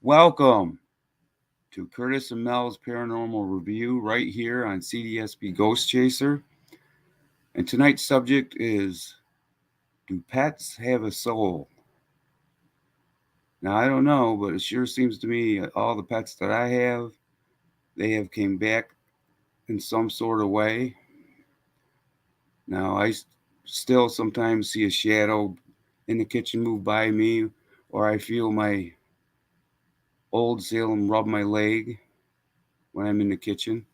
Welcome to Curtis and Mel's Paranormal Review right here on C.D.S.P Ghost Chaser. And tonight's subject is, do pets have a soul? Now, I don't know, but it sure seems to me all the pets that I have, they have came back in some sort of way. Now, I still sometimes see a shadow in the kitchen move by me, or I feel my old Salem rub my leg when I'm in the kitchen.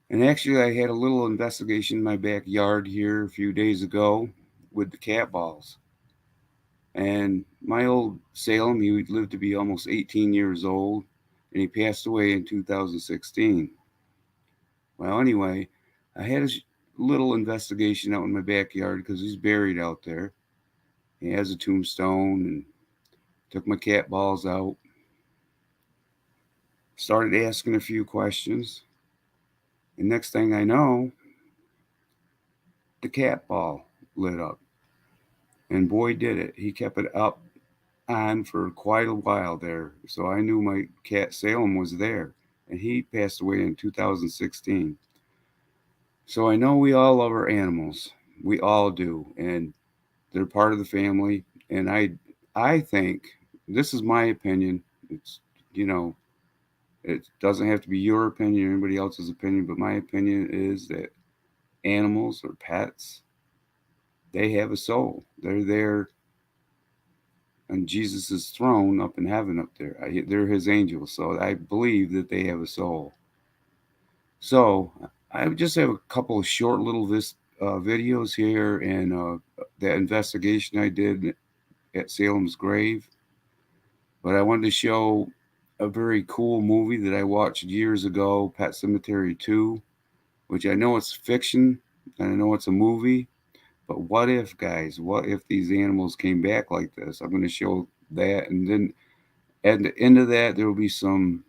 And actually, I had a little investigation in my backyard here a few days ago with the cat balls. And my old Salem, he lived to be almost 18 years old, and he passed away in 2016. Well, anyway, I had a little investigation out in my backyard because he's buried out there. He has a tombstone, and took my cat balls out. Started asking a few questions. And next thing I know, the cat ball lit up. And boy, did it. He kept it up on for quite a while there. So I knew my cat Salem was there. And he passed away in 2016. So I know we all love our animals. We all do. And they're part of the family. And I think, this is my opinion. It's, you know, it doesn't have to be your opinion or anybody else's opinion, but my opinion is that animals or pets, they have a soul. They're there on Jesus' throne up in heaven up there. They're his angels, so I believe that they have a soul. So I just have a couple of short little videos here and that investigation I did at Salem's grave. But I wanted to show a very cool movie that I watched years ago, Pet Cemetery 2, which I know it's fiction and I know it's a movie. But what if, guys, what if these animals came back like this? I'm going to show that. And then at the end of that, there will be some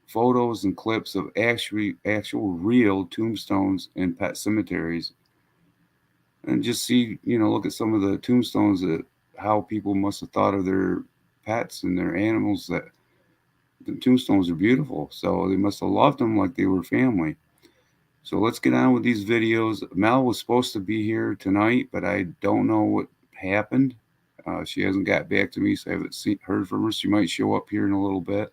photos and clips of actual real tombstones in pet cemeteries. And just see, look at some of the tombstones that how people must have thought of their pets and their animals. That the tombstones are beautiful. So they must have loved them like they were family. So let's get on with these videos. Mel was supposed to be here tonight, but I don't know what happened. She hasn't got back to me, so I haven't heard from her. She might show up here in a little bit.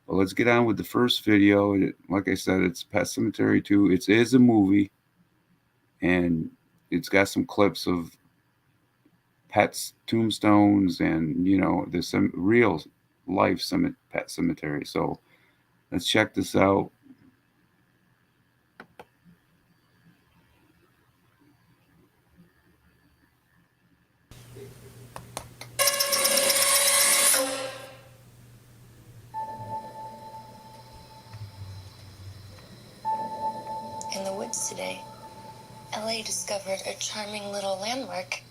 But let's get on with the first video. Like I said, it's Pet Cemetery 2. It is a movie, and it's got some clips of pets, tombstones, and, there's some real life pet cemetery. So let's check this out. In the woods today, LA discovered a charming little landmark.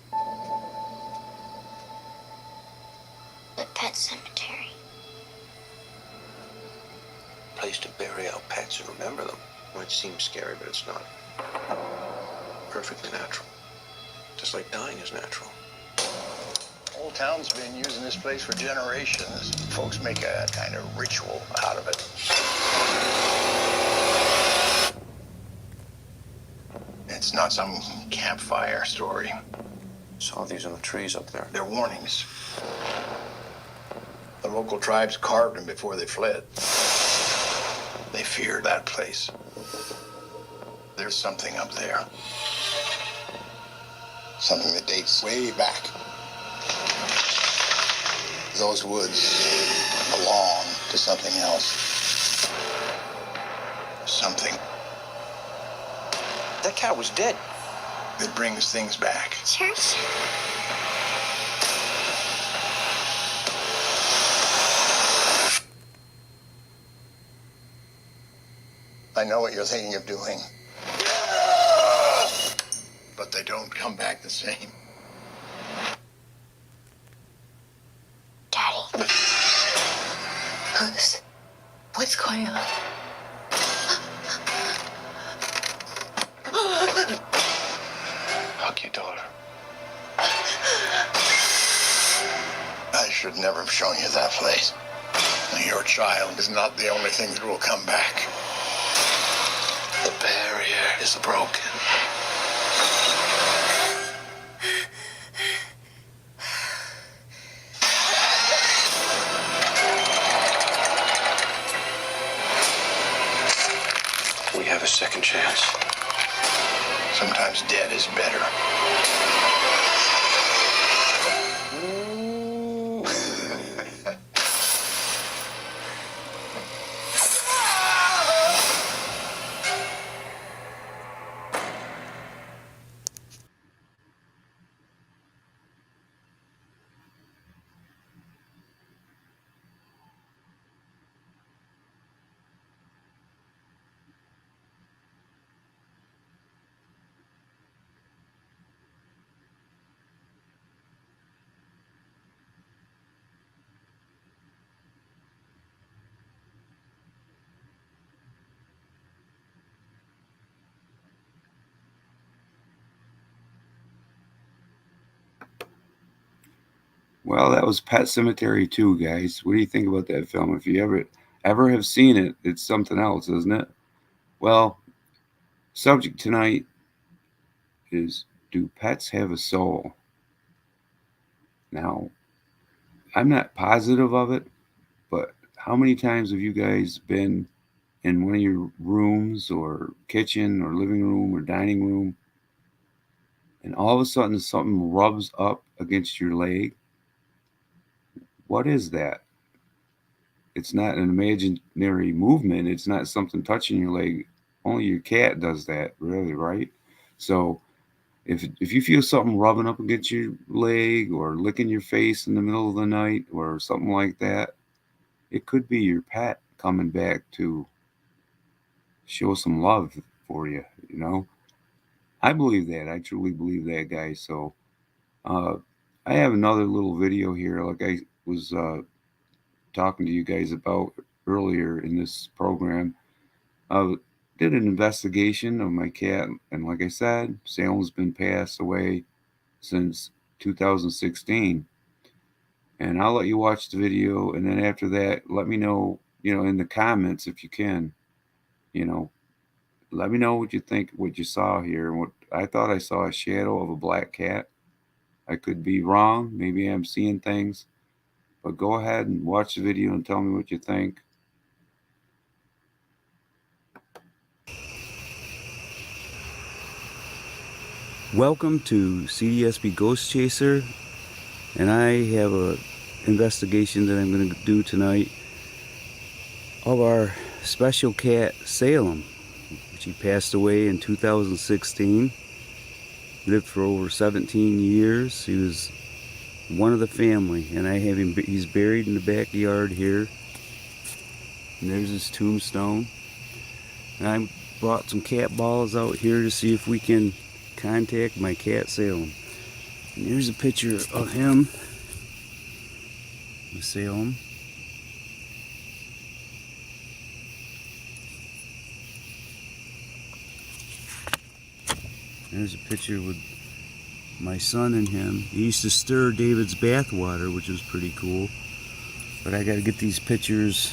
The pet cemetery. Place to bury our pets and remember them. Might seem scary, but it's not. Perfectly natural. Just like dying is natural. Old town's been using this place for generations. Folks make a kind of ritual out of it. It's not some campfire story. Saw these on the trees up there. They're warnings. The local tribes carved them before they fled. They feared that place. There's something up there. Something that dates way back. Those woods belong to something else. Something That cat was dead. that brings things back. Church? I know what you're thinking of doing. But they don't come back the same. Daddy. What's going on? Hug your daughter. I should never have shown you that place. Your child is not the only thing that will come back. The barrier is broken. We have a second chance. Sometimes dead is better. Well, that was Pet Cemetery 2, guys. What do you think about that film? If you ever have seen it, it's something else, isn't it? Well, subject tonight is, do pets have a soul? Now, I'm not positive of it, but how many times have you guys been in one of your rooms or kitchen or living room or dining room, and all of a sudden something rubs up against your leg? What is that? It's not an imaginary movement. It's not something touching your leg. Only your cat does that, really, right? So if you feel something rubbing up against your leg or licking your face in the middle of the night or something like that, it could be your pet coming back to show some love for you, you know? I believe that. I truly believe that, guys. So uh, I have another little video here, like I was talking to you guys about earlier in this program. I did an investigation of my cat, and like I said, Salem's been passed away since 2016. And I'll let you watch the video, and then after that, let me know, in the comments if you can, you know, let me know what you think, what you saw here. And what I thought I saw a shadow of a black cat. I could be wrong. Maybe I'm seeing things. But go ahead and watch the video and tell me what you think. Welcome to C.D.S.P Ghost Chaser, and I have a investigation that I'm going to do tonight of our special cat Salem, which he passed away in 2016. Lived for over 17 years. He was one of the family, and I have him. He's buried in the backyard here. And there's his tombstone. And I brought some cat balls out here to see if we can contact my cat Salem. And here's a picture of him, Salem. There's a picture with my son and him. He used to stir David's bathwater, which was pretty cool. But I gotta get these pictures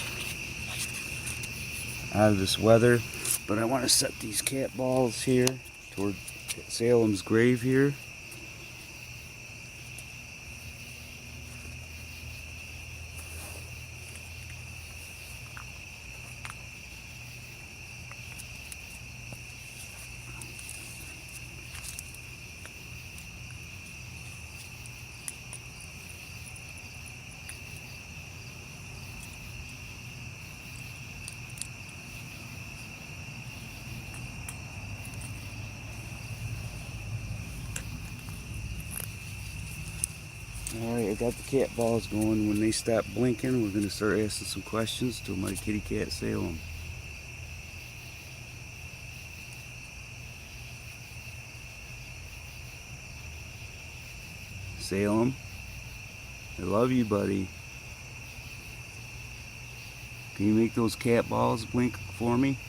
out of this weather. But I want to set these cat balls here toward Salem's grave here. Alright, I got the cat balls going. When they stop blinking, we're going to start asking some questions to my kitty cat Salem. Salem, I love you, buddy. Can you make those cat balls blink for me?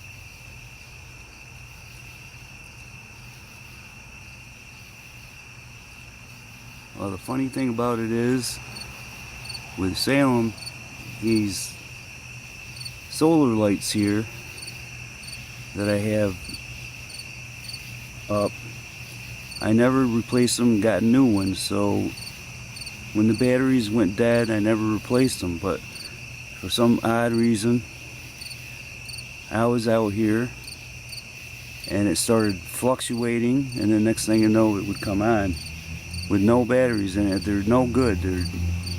Well, the funny thing about it is, with Salem, these solar lights here that I have up, I never replaced them, got new ones, so when the batteries went dead I never replaced them, but for some odd reason I was out here and it started fluctuating, and the next thing you know it would come on with no batteries in it. They're no good. Their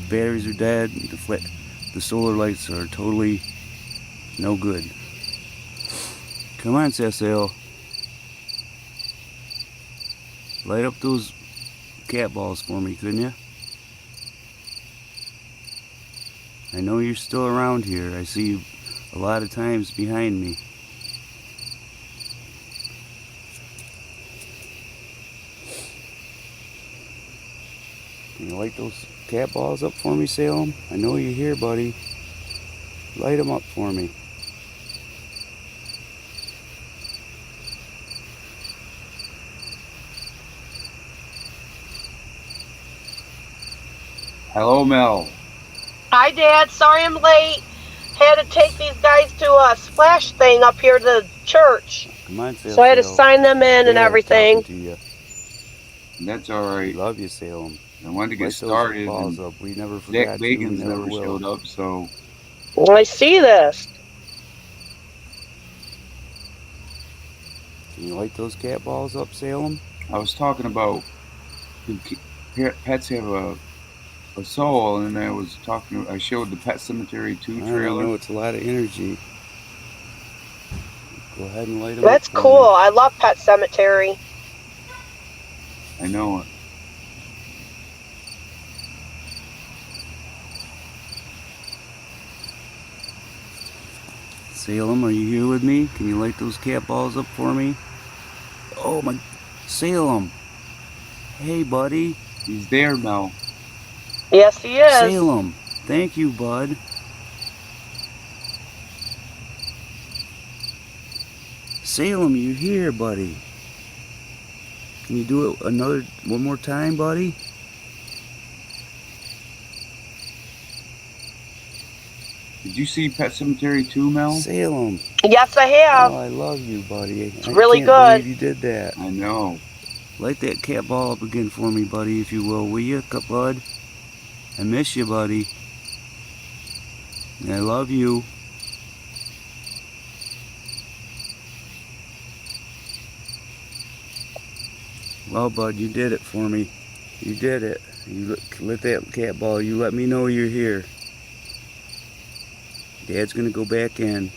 batteries are dead. The solar lights are totally no good. Come on, Cecil. Light up those cat balls for me, couldn't you? I know you're still around here. I see you a lot of times behind me. Can you light those cat balls up for me, Salem? I know you're here, buddy. Light them up for me. Hello, Mel. Hi, Dad. Sorry I'm late. Had to take these guys to a splash thing up here to the church. Come on, Salem. So I had to sign them in and everything. To you. That's all right. Love you, Salem. I wanted to get started. Balls up. We never forgot. Zach Bagans never showed up, so. Well, I see this. Can you light those cat balls up, Salem? I was talking about pets have a soul, and I was talking. I showed the Pet Cemetery 2 trailer. I know it's a lot of energy. Go ahead and light them up. That's cool. I love Pet Cemetery. I know it. Salem, are you here with me? Can you light those cat balls up for me? Oh my, Salem. Hey, buddy. He's there now. Yes, he is. Salem, thank you, bud. Salem, you're here, buddy. Can you do it one more time, buddy? Did you see Pet Cemetery 2, Mel? Salem. Yes, I have. Oh, I love you, buddy. It's really good. I can't believe you did that. I know. Light that cat ball up again for me, buddy, if you will you, bud? I miss you, buddy. I love you. Well, bud, you did it for me. You did it. You lit that cat ball. You let me know you're here. Dad's gonna go back in.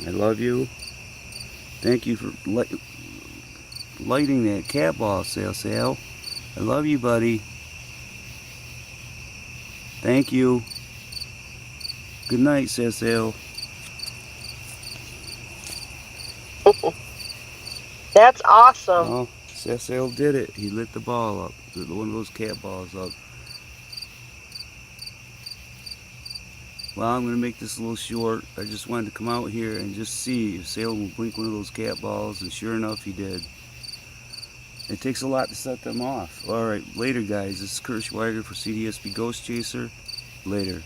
I love you. Thank you for lighting that cat ball, Sal. I love you, buddy. Thank you. Good night, Cecil. That's awesome. Oh, Cecil did it. He lit the ball up. One of those cat balls up. Well, I'm going to make this a little short. I just wanted to come out here and just see if Salem would blink one of those cat balls, and sure enough, he did. It takes a lot to set them off. Alright, later guys. This is Kurt Schweiger for C.D.S.P Ghost Chaser. Later.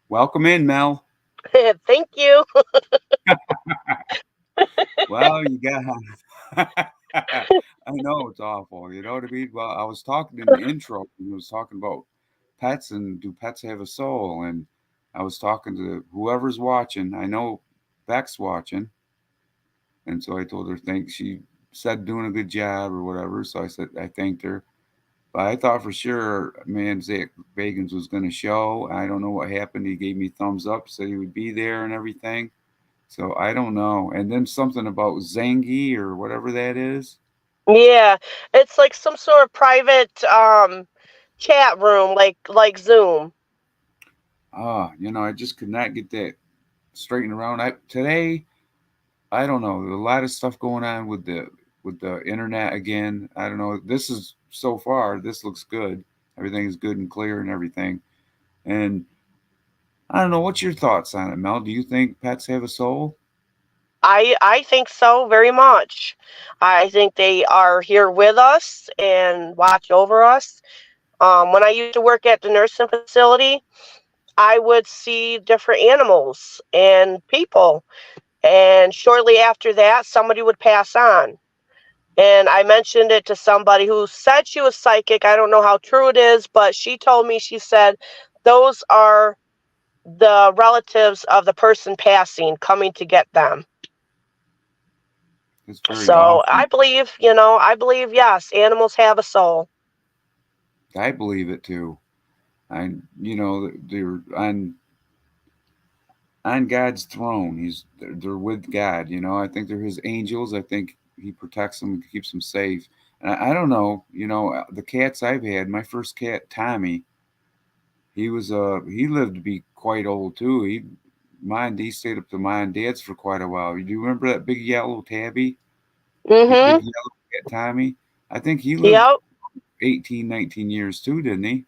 Welcome in, Mel. Thank you. Well, you got. I know it's awful. You know what I mean? Well, I was talking in the intro, and I was talking about pets and do pets have a soul? And I was talking to whoever's watching. I know Beck's watching, and so I told her thanks. She said doing a good job or whatever. So I said I thanked her. But I thought for sure, man, Zach Bagans was going to show. I don't know what happened. He gave me thumbs up, said he would be there and everything. So I don't know. And then something about Zangi or whatever that is. Yeah, it's like some sort of private chat room, like Zoom. I just could not get that straightened around. Today, I don't know. There's a lot of stuff going on with the internet again. I don't know. This is so far. This looks good. Everything is good and clear and everything. And I don't know. What's your thoughts on it, Mel? Do you think pets have a soul? I think so very much. I think they are here with us and watch over us. When I used to work at the nursing facility, I would see different animals and people. And shortly after that, somebody would pass on. And I mentioned it to somebody who said she was psychic. I don't know how true it is, but she told me, she said, those are the relatives of the person passing coming to get them. It's very So awful. I believe, yes, animals have a soul. I believe it too. I, they're on God's throne. They're with God. I think they're His angels. I think He protects them and keeps them safe. And I don't know. The cats I've had. My first cat, Tommy. He lived to be quite old too. He stayed up to my and dad's for quite a while. Do you remember that big yellow tabby? Big Mm-hmm. yellow cat Tommy? I think he lived Yep. 18, 19 years too, didn't he?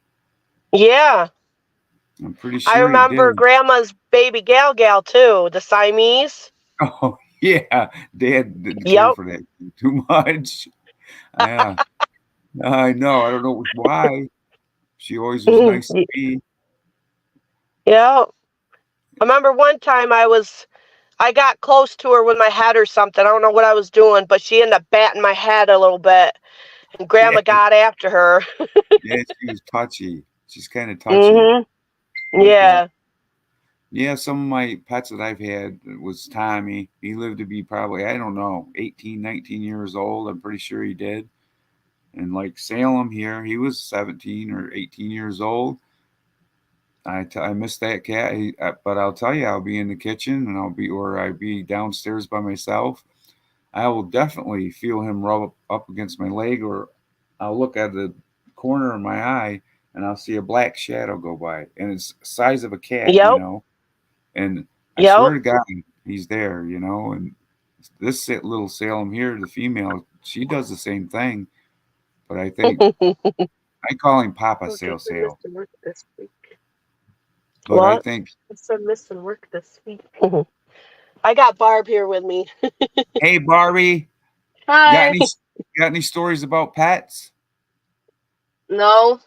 Yeah. I'm pretty I sure he remember did. Grandma's baby Gal Gal too, the Siamese. Oh yeah, Dad didn't care Yep. for that too much. Yeah, I know. I don't know why. She always was nice to me. Yep. I remember one time I got close to her with my head or something. I don't know what I was doing, but she ended up batting my head a little bit, and Yeah, Grandma got after her. yeah, she was touchy. She's kind of touchy Mhm. like that. Yeah. Yeah, some of my pets that I've had was Tommy. He lived to be probably, I don't know, 18, 19 years old. I'm pretty sure he did. And like Salem here, he was 17 or 18 years old. I miss that cat, but I'll tell you, I'll be in the kitchen and I'll be downstairs by myself. I will definitely feel him rub up against my leg, or I'll look at the corner of my eye and I'll see a black shadow go by, and it's the size of a cat, Yep. and I swear Yep. to God, he's there, And this little Salem here, the female, she does the same thing, but I think I call him Papa Okay, Sale so Sale, missing work this week. but I What? think, I said missing work this week. I got Barb here with me. hey Barbie, you got Hi. any stories about pets? No.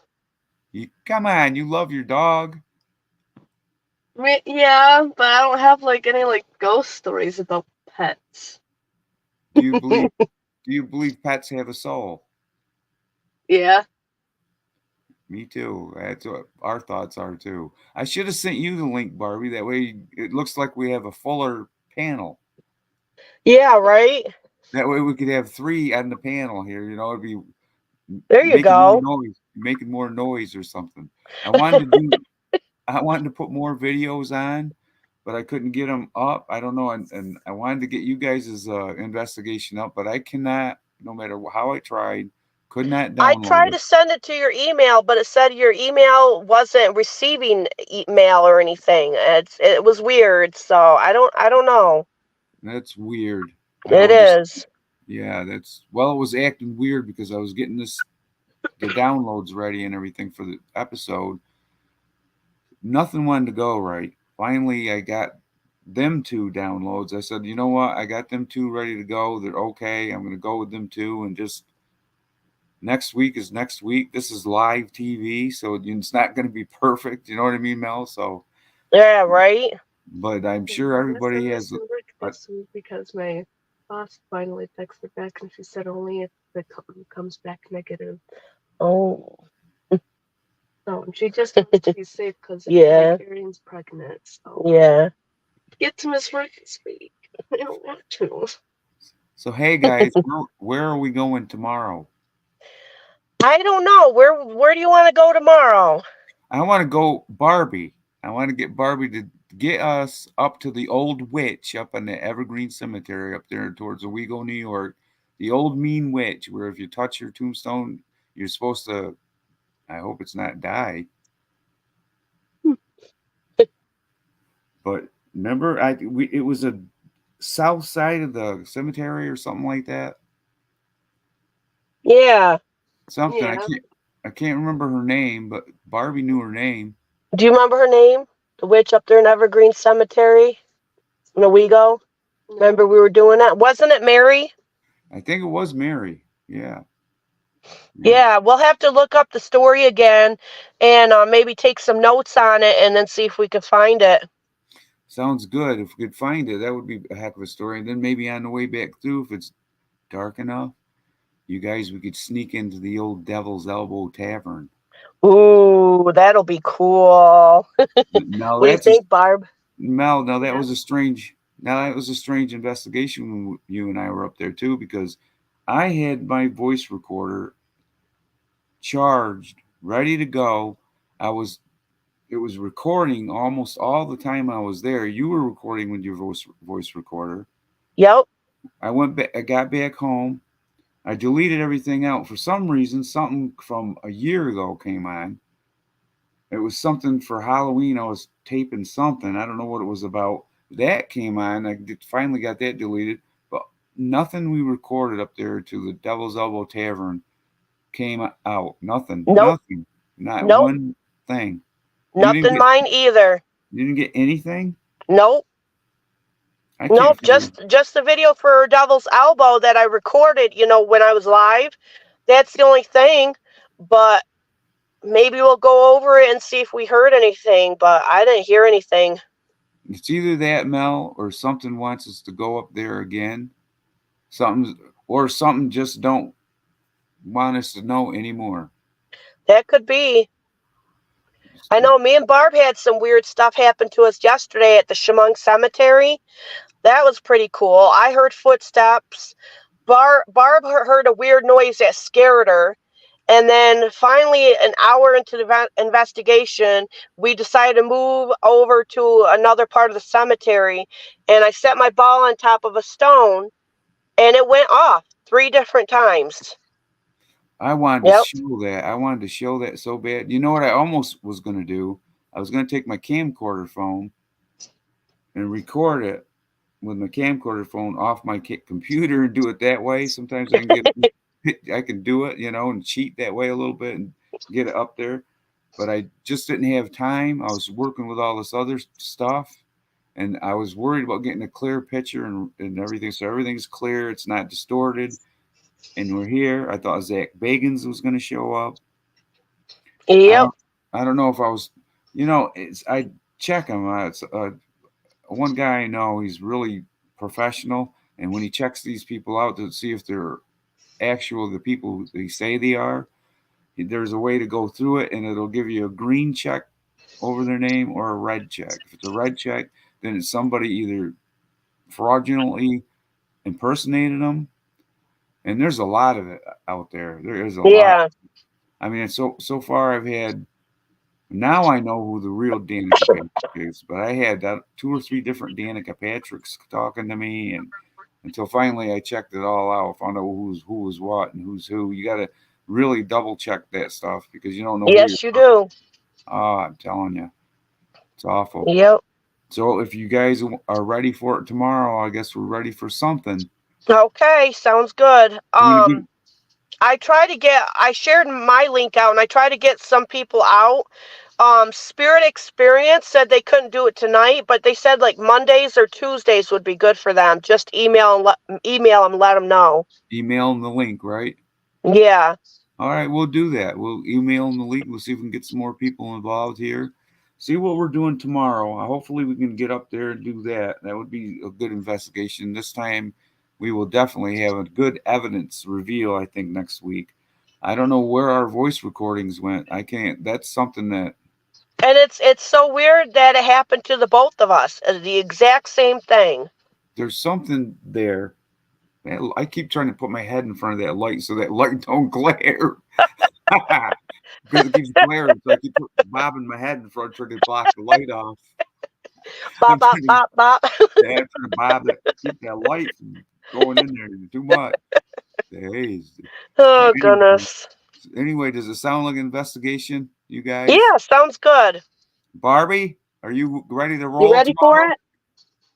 You come on, you love your dog. Yeah, but I don't have like any like ghost stories about pets. Do you believe do you believe pets have a soul? Yeah. Me too. That's what our thoughts are too. I should have sent you the link, Barbie. That way it looks like we have a fuller panel. Yeah, right? That way we could have three on the panel here. It'd be There you go. making more noise or something. I wanted to do. I wanted to put more videos on, but I couldn't get them up. I don't know, and I wanted to get you guys' investigation up, but I cannot. No matter how I tried, could not I download tried it. to send it to your email, but it said your email wasn't receiving email or anything. It was weird, so I don't know. That's weird. I It will just is. Yeah, it was acting weird because I was getting the downloads ready and everything for the episode. Nothing wanted to go right. Finally, I got them two downloads. I said, you know what? I got them two ready to go. They're okay. I'm going to go with them two, and just next week is next week. This is live TV, so it's not going to be perfect. You know what I mean, Mel? So, Yeah, right? but I'm sure I guess everybody I'm has. missing work A, this week because my boss finally texted back and she said only if the company comes back negative. Oh. So she just wants to be safe because yeah, Karen's pregnant. So yeah, get to miss work this week. I don't want to. so hey guys, where are we going tomorrow? I don't know. Where do you want to go tomorrow? I want to go Barbie. I want to get Barbie to get us up to the old witch up in the Evergreen Cemetery up there towards Owego, New York. The old mean witch, where if you touch your tombstone, you're supposed to. I hope it's not die. But remember, it was a south side of the cemetery or something like that. Yeah. Something I can't remember her name, but Barbie knew her name. Do you remember her name? The witch up there in Evergreen Cemetery in Owego? Remember we were doing that? Wasn't it Mary? I think it was Mary. Yeah, yeah. Yeah, we'll have to look up the story again and maybe take some notes on it and then see if we can find it. Sounds good. If we could find it, that would be a heck of a story. And then maybe on the way back through, if it's dark enough, you guys, we could sneak into the old Devil's Elbow Tavern. Ooh, that'll be cool. Now What do you that's a think, Barb? Mel. Now that was a strange. Now that was a strange investigation when you and I were up there too, because I had my voice recorder charged, ready to go. I was It was recording almost all the time I was there. You were recording with your voice recorder. Yep. I went back. I got back home. I deleted everything out. For some reason, something from a year ago came on. It was something for Halloween. I was taping something. I don't know what it was about. That came on. Finally got that deleted. But nothing we recorded up there to the Devil's Elbow Tavern came out. Nothing. Nope. Nothing. Not Nope. one thing. You didn't Nothing get. mine either. You didn't get anything. Nope. I can't Nope. figure. Just the video for Devil's Elbow that I recorded, when I was live. That's the only thing. But maybe we'll go over it and see if we heard anything, but I didn't hear anything. It's either that, Mel, or something wants us to go up there again. Something, or something just don't want us to know anymore. That could be. I know me and Barb had some weird stuff happen to us yesterday at the Chemung Cemetery. That was pretty cool. I heard footsteps. Barb heard a weird noise that scared her. And then finally, an hour into the investigation, we decided to move over to another part of the cemetery. And I set my ball on top of a stone, and it went off 3 different times. I wanted to Yep. show that. I wanted to show that so bad. You know what I almost was going to do? I was going to take my camcorder phone and record it with my camcorder phone off my computer and do it that way. Sometimes I can I can do it, and cheat that way a little bit and get it up there. But I just didn't have time. I was working with all this other stuff, and I was worried about getting a clear picture and everything. So everything's clear. It's not distorted. And we're here. I thought Zach Bagans was going to show up. I Yep. don't. I don't know if I was. I check him. It's one guy I know. He's really professional, and when he checks these people out to see if they're actual the people they say they are, there's a way to go through it, and it'll give you a green check over their name or a red check. If it's a red check, then it's somebody either fraudulently impersonated them, and there's a lot of it out there. There is a lot. Yeah. I mean, so far I've had. Now I know who the real Danica Patrick is, but I had 2 or 3 different Danica Patricks talking to me, and until finally I checked it all out, found out who was what and who's who. You got to really double check that stuff because you don't know who you're. Yes, you do. Oh, I'm telling you, it's awful. Yep. So if you guys are ready for it tomorrow, I guess we're ready for something. Okay, sounds good. I'm gonna give. I shared my link out and I tried to get some people out. Spirit Experience said they couldn't do it tonight, but they said like Mondays or Tuesdays would be good for them. Just email them, let them know. Email them the link, right? Yeah. All right, we'll do that. We'll email them the link. We'll see if we can get some more people involved here. See what we're doing tomorrow. Hopefully, we can get up there and do that. That would be a good investigation. This time, we will definitely have a good evidence reveal, I think, next week. I don't know where our voice recordings went. I can't. That's something that. And it's so weird that it happened to the both of us. The exact same thing. There's something there. Man, I keep trying to put my head in front of that light so that light don't glare. Because it keeps glaring, so I keep bobbing my head in front trying to block the light off. Bop, bop, bop, bop. Yeah, I'm trying to bob it, keep that light from going in there too much. Oh, goodness. Anyway, does it sound like an investigation, you guys? Yeah, sounds good. Barbie? Are you ready to You roll ready for tomorrow? it?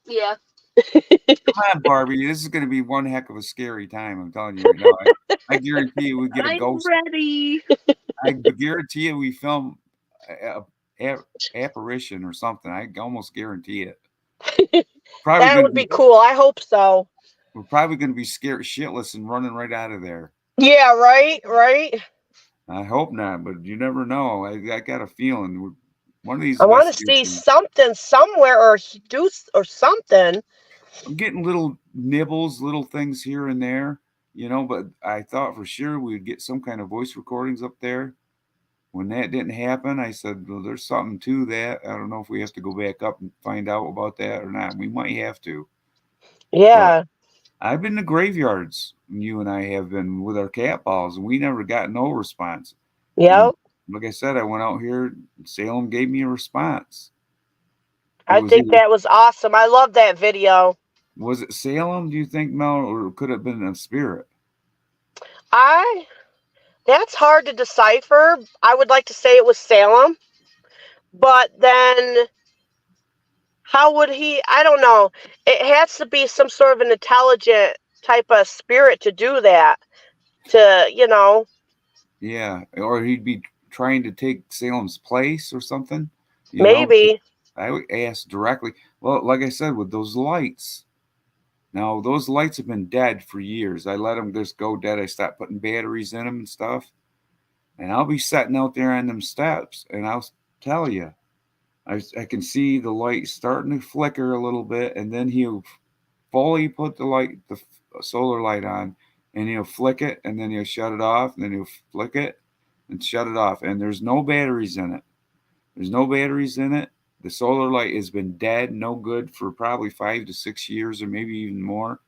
Yeah. Come on, Barbie. This is going to be one heck of a scary time. I'm telling you right now. I guarantee you we get a I'm ghost. ready. I guarantee you we film a apparition or something. I almost guarantee it. Probably That going to would be. be cool. I hope so. We're probably going to be scared shitless and running right out of there. Yeah, right, right. I hope not, but you never know. I got a feeling one of these I want to see investigations. something somewhere or or something. I'm getting little nibbles, little things here and there, but I thought for sure we would get some kind of voice recordings up there. When that didn't happen, I said, well, there's something to that. I don't know if we have to go back up and find out about that or not. We might have to. But Yeah. I've been to graveyards, you and I have been with our cat balls, and we never got no response. And Yep. like I said, I went out here, Salem gave me a response. It I was think either, that was awesome. I love that video. was it Salem, do you think, Mel, or could it have been a spirit? I That's hard to decipher. I would like to say it was Salem, but then how would he? I don't know. It has to be some sort of an intelligent type of spirit to do that. To. Yeah, or he'd be trying to take Salem's place or something, you know. Maybe. I would ask directly. Well, like I said, with those lights. Now, those lights have been dead for years. I let them just go dead. I stopped putting batteries in them and stuff. And I'll be sitting out there on them steps, and I'll tell you, I can see the light starting to flicker a little bit, and then he'll fully put the solar light on, and he'll flick it, and then he'll shut it off, and then he'll flick it and shut it off. And there's no batteries in it. There's no batteries in it. The solar light has been dead, no good for probably 5 to 6 years, or maybe even more.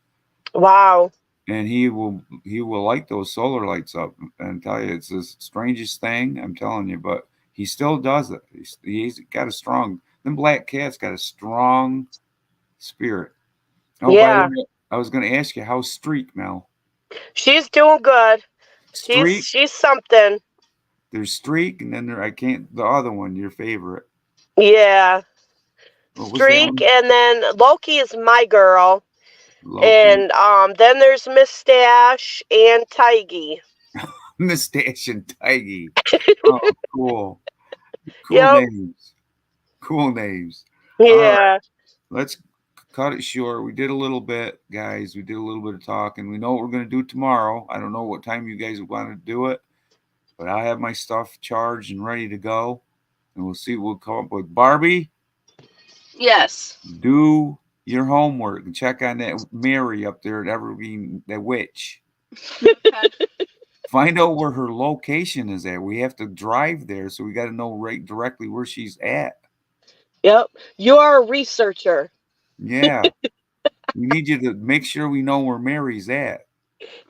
Wow. And he will light those solar lights up and tell you it's the strangest thing. I'm telling you, but he still does it. He's got a strong. Them black cats got a strong spirit. Oh, by the Yeah. way, I was going to ask you, how's Streak, Mel? She's doing good. She's Streak. she's something. There's Streak, and then I can't. The other one, your favorite. Yeah. What was that Streak, one? and then Loki is my girl. Loki. And then there's Mustache and Tiggy. Mustache and Tiggy. Oh, cool. Cool Yep. names. Cool names. All right. Yeah. Let's cut it short. We did a little bit, guys. We did a little bit of talking. We know what we're going to do tomorrow. I don't know what time you guys want to do it, but I have my stuff charged and ready to go. And we'll see what we'll come up with. Barbie, Yes. do your homework and check on that Mary up there at Evergreen, that witch. Okay. Find out where her location is at. We have to drive there, so we got to know right directly where she's at. Yep. You are a researcher. Yeah. We need you to make sure we know where Mary's at.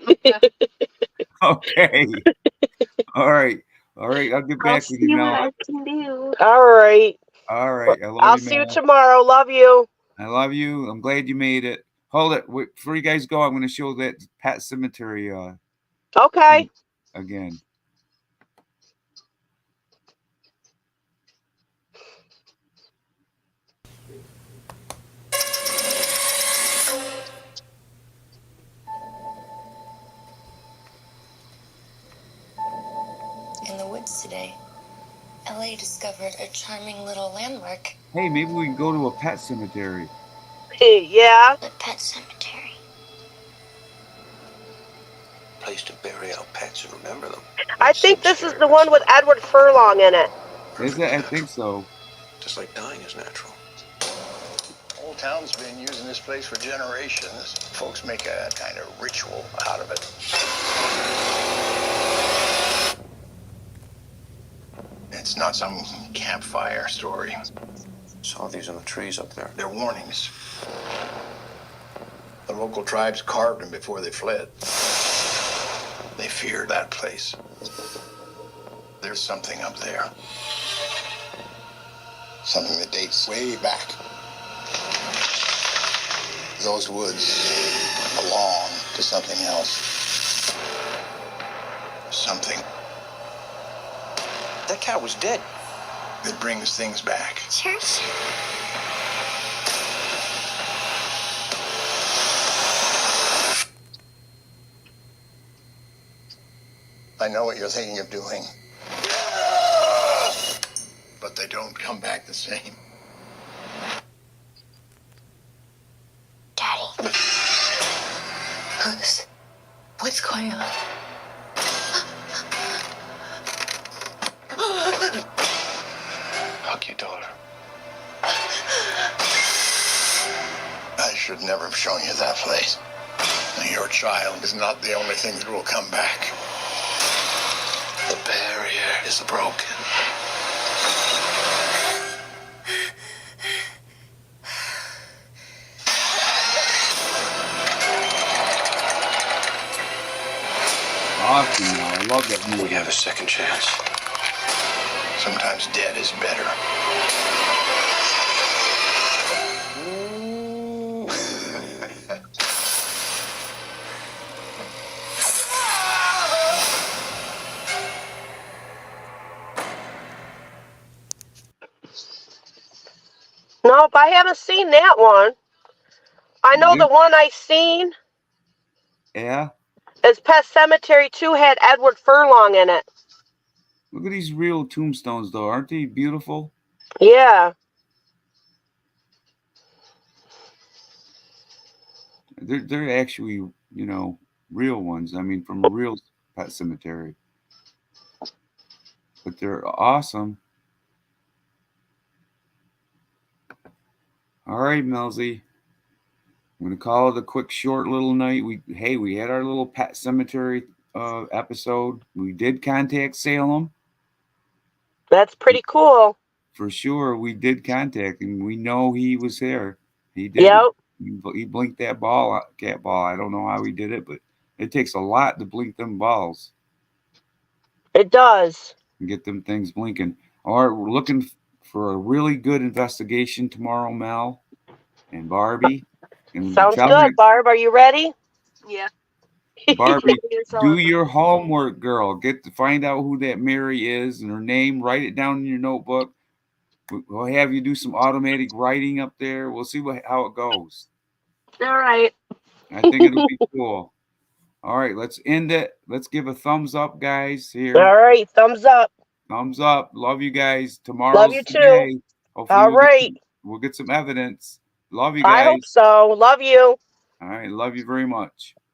Okay. Okay. All right. All right. I'll get I'll back with you, see what Mel. I can do. All right. All Well, right. I love I'll you, see you Mel. tomorrow. Love you. I love you. I'm glad you made it. Hold it. Wait, before you guys go, I'm going to show that Pet Cemetery Okay. again. In the woods today, LA discovered a charming little landmark. Hey, maybe we can go to a pet cemetery. Yeah. A pet cemetery. Place to bury our pets and remember them. I Which think seems this is scary, the but it's one with not. Edward Furlong in it. Is Perfectly it? I natural. think so. Just like dying is natural. Old town's been using this place for generations. Folks make a kind of ritual out of it. It's not some campfire story. Saw these in the trees up there. They're warnings. The local tribes carved them before they fled. They feared that place. There's something up there. Something that dates way back. Those woods belong to something else. Something. That cat was dead. that brings things back. Church? I know what you're thinking of doing. But they don't come back the same. Daddy. What's going on? Hug your daughter. I should never have shown you that place. Your child is not the only thing that will come back. The barrier is broken. Awesome. I love that We movie. have a second chance. Sometimes dead is better. Nope, I haven't seen that one. I know the one I seen Yeah. is Pet Cemetery 2 had Edward Furlong in it. Look at these real tombstones, though. Aren't they beautiful? Yeah. They're actually, real ones. I mean, from a real pet cemetery. But they're awesome. All right, Melzy. I'm gonna call it a quick, short little night. We had our little pet cemetery episode. We did contact Salem. That's pretty cool. For sure, we did contact him. We know he was there. He did. Yep. He blinked that cat ball. I don't know how he did it, but it takes a lot to blink them balls It does. and get them things blinking. All right, we're looking for a really good investigation tomorrow, Mel and Barbie. And Sounds tell good, Barb. Are you ready? Yeah. Barbie, You're so do awesome. your homework, girl. Get to find out who that Mary is and her name. Write it down in your notebook. We'll have you do some automatic writing up there. We'll see how it goes. All right. I think it'll be cool. All right, let's end it. Let's give a thumbs up, guys. Here, All right. Thumbs up. thumbs up. Love you guys. Love Tomorrow's you the too. day. Hopefully, All right. we'll get some evidence. Love you I hope guys. so. Love you. All right, love you very much.